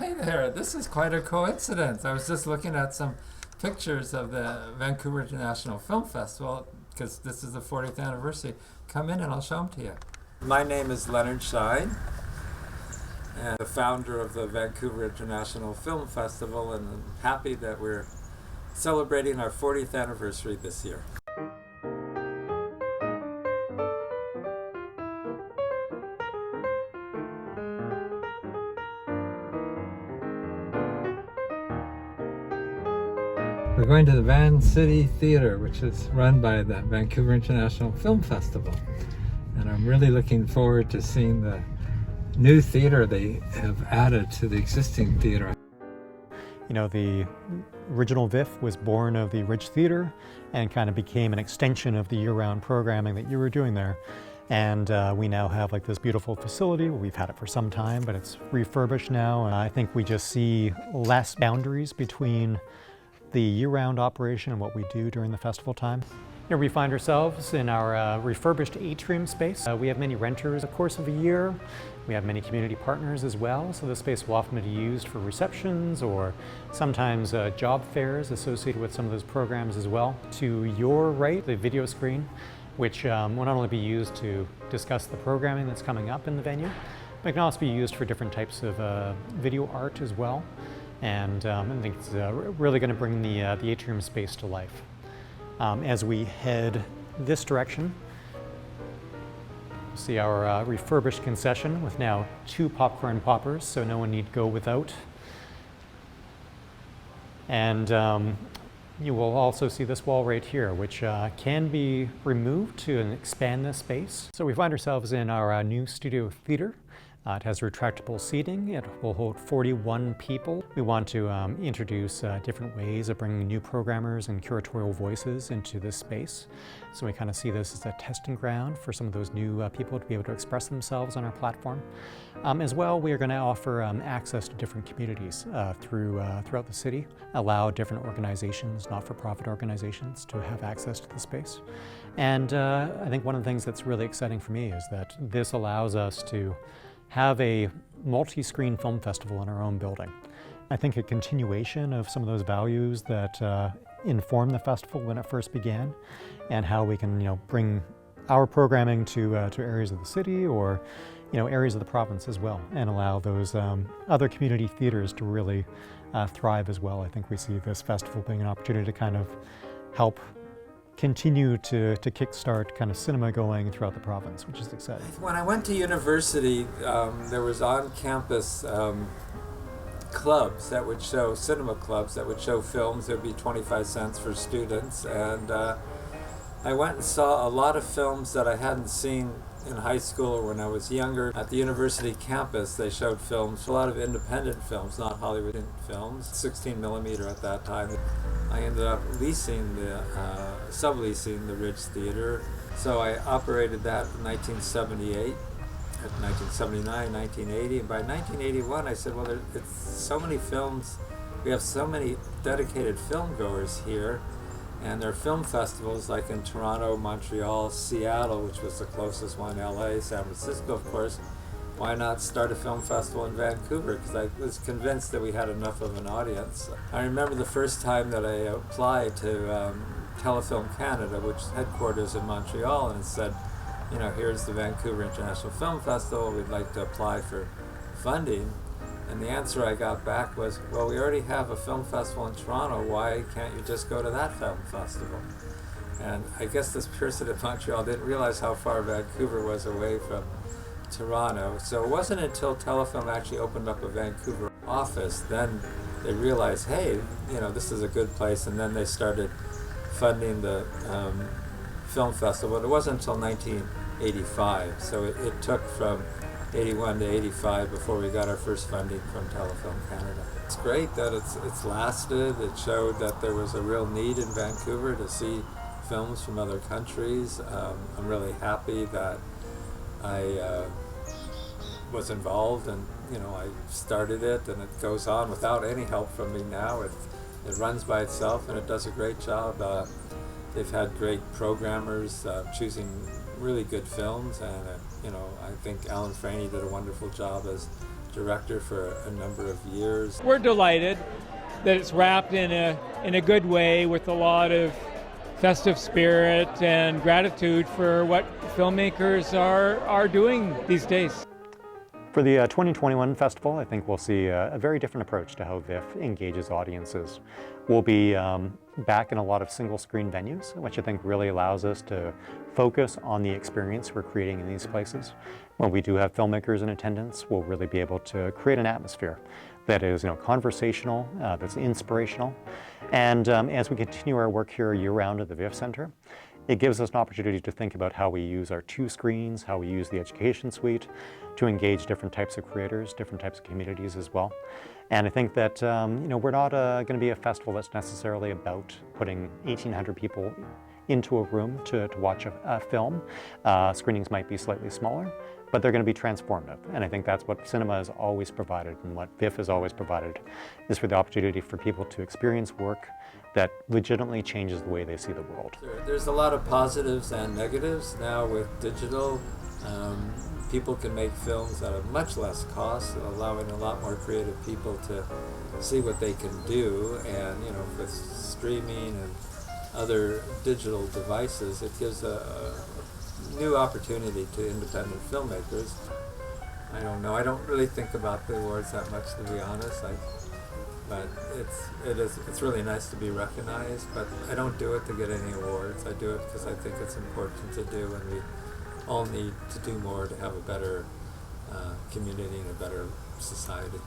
Hi there. This is quite a coincidence. I was just looking at some pictures of the Vancouver International Film Festival because this is the 40th anniversary. Come in and I'll show them to you. My name is Leonard Shine, and the founder of the Vancouver International Film Festival, and I'm happy that we're celebrating our 40th anniversary this year. We're going to the Van City Theatre, which is run by the Vancouver International Film Festival. And I'm really looking forward to seeing the new theatre they have added to the existing theatre. You know, the original VIFF was born of the Ridge Theatre and kind of became an extension of the year-round programming that you were doing there. And we now have like this beautiful facility. We've had it for some time, but it's refurbished now. And I think we just see less boundaries between the year-round operation and what we do during the festival time. Here we find ourselves in our refurbished atrium space. We have many renters in the course of a year. We have many community partners as well, so the space will often be used for receptions or sometimes job fairs associated with some of those programs as well. To your right, the video screen, which will not only be used to discuss the programming that's coming up in the venue, but it can also be used for different types of video art as well. And I think it's really going to bring the atrium space to life. As we head this direction, see our refurbished concession with now 2 popcorn poppers, so no one need go without. And you will also see this wall right here, which can be removed to expand this space. So we find ourselves in our new studio theater. It has retractable seating. It will hold 41 people. We want to introduce different ways of bringing new programmers and curatorial voices into this space. So we kind of see this as a testing ground for some of those new people to be able to express themselves on our platform. As well, we are going to offer access to different communities throughout the city, allow different organizations, not-for-profit organizations, to have access to the space. And I think one of the things that's really exciting for me is that this allows us to have a multi-screen film festival in our own building. I think a continuation of some of those values that informed the festival when it first began, and how we can bring our programming to areas of the city or areas of the province as well, and allow those other community theaters to really thrive as well. I think we see this festival being an opportunity to kind of help continue to kickstart kind of cinema going throughout the province, which is exciting. When I went to university, there was on-campus clubs that would show, cinema clubs that would show films. There would be 25 cents for students, and I went and saw a lot of films that I hadn't seen in high school or when I was younger. At the university campus, they showed films, a lot of independent films, not Hollywood films, 16 millimeter at that time. I ended up subleasing the Ridge Theatre. So I operated that in 1978, 1979, 1980, and by 1981 I said, well, it's so many films, we have so many dedicated film goers here, and there are film festivals like in Toronto, Montreal, Seattle, which was the closest one, LA, San Francisco, of course. Why not start a film festival in Vancouver? Because I was convinced that we had enough of an audience. I remember the first time that I applied to Telefilm Canada, which is headquarters in Montreal, and it said, here's the Vancouver International Film Festival, we'd like to apply for funding. And the answer I got back was, well, we already have a film festival in Toronto, why can't you just go to that film festival? And I guess this person in Montreal didn't realize how far Vancouver was away from Toronto. So it wasn't until Telefilm actually opened up a Vancouver office, then they realized, hey, this is a good place, and then they started funding the film festival. But it wasn't until 1985, so it took from 81 to 85 before we got our first funding from Telefilm Canada. It's great that it's lasted. It showed that there was a real need in Vancouver to see films from other countries. I'm really happy that I was involved, and I started it, and it goes on without any help from me now. It runs by itself, and it does a great job. They've had great programmers choosing really good films, and I think Alan Franey did a wonderful job as director for a number of years. We're delighted that it's wrapped in a good way with a lot of festive spirit and gratitude for what filmmakers are doing these days. For the 2021 festival, I think we'll see a very different approach to how VIFF engages audiences. We'll be back in a lot of single screen venues, which I think really allows us to focus on the experience we're creating in these places. When we do have filmmakers in attendance, we'll really be able to create an atmosphere that is, conversational, that's inspirational. And as we continue our work here year-round at the VIFF Center, it gives us an opportunity to think about how we use our 2 screens, how we use the education suite to engage different types of creators, different types of communities as well. And I think that we're not going to be a festival that's necessarily about putting 1,800 people into a room to watch a film. Screenings might be slightly smaller, but they're going to be transformative. And I think that's what cinema has always provided, and what VIFF has always provided, is for the opportunity for people to experience work that legitimately changes the way they see the world. There's a lot of positives and negatives now with digital. People can make films at a much less cost, allowing a lot more creative people to see what they can do. And with streaming and other digital devices, it gives a new opportunity to independent filmmakers. I don't know. I don't really think about the awards that much, to be honest. But it's really nice to be recognized. But I don't do it to get any awards. I do it because I think it's important to do, and we all need to do more to have a better community and a better society.